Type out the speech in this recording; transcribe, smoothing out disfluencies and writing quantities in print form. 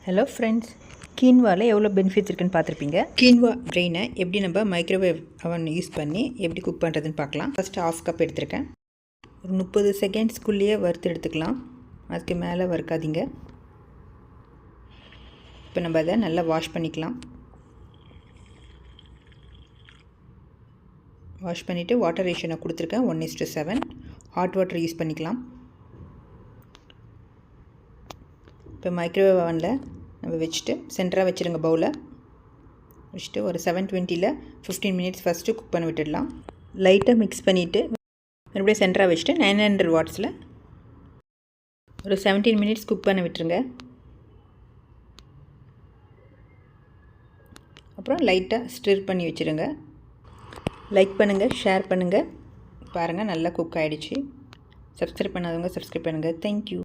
Hello friends, கீன்வாவில் எவ்வளோ benefits இருக்குன்னு பார்த்துருப்பீங்க. கீன்வா பிரெயினை எப்படி நம்ம மைக்ரோவேவ் அவன் யூஸ் பண்ணி எப்படி குக் பண்ணுறதுன்னு பார்க்கலாம். ஃபஸ்ட்டு 1/2 கப் எடுத்திருக்கேன். ஒரு 30 செகண்ட்ஸ்க்குள்ளேயே வறுத்து எடுத்துக்கலாம். அதுக்கு மேலே வறுக்காதீங்க. இப்போ நம்ம அதை நல்லா வாஷ் பண்ணிக்கலாம். வாஷ் பண்ணிவிட்டு வாட்டர் ரேஷனை கொடுத்துருக்கேன் 1:7. ஹாட் வாட்டர் யூஸ் பண்ணிக்கலாம். இப்போ மைக்ரோவேவ் அவனில் நம்ம வச்சுட்டு சென்டராக வச்சுருங்க. பவுலை வச்சுட்டு ஒரு 720 15 மினிட்ஸ் ஃபஸ்ட்டு குக் பண்ணி விட்டுடலாம். லைட்டாக மிக்ஸ் பண்ணிவிட்டு மறுபடியும் சென்டராக வச்சுட்டு 900 வாட்ஸில் ஒரு 17 மினிட்ஸ் குக் பண்ண விட்டுருங்க. அப்புறம் லைட்டாக ஸ்டிர் பண்ணி வச்சுருங்க. லைக் பண்ணுங்கள், ஷேர் பண்ணுங்கள். பாருங்கள், நல்லா குக் ஆகிடுச்சு. சப்ஸ்கிரைப் பண்ணாதவங்க சப்ஸ்கிரைப் பண்ணுங்கள். தேங்க்யூ.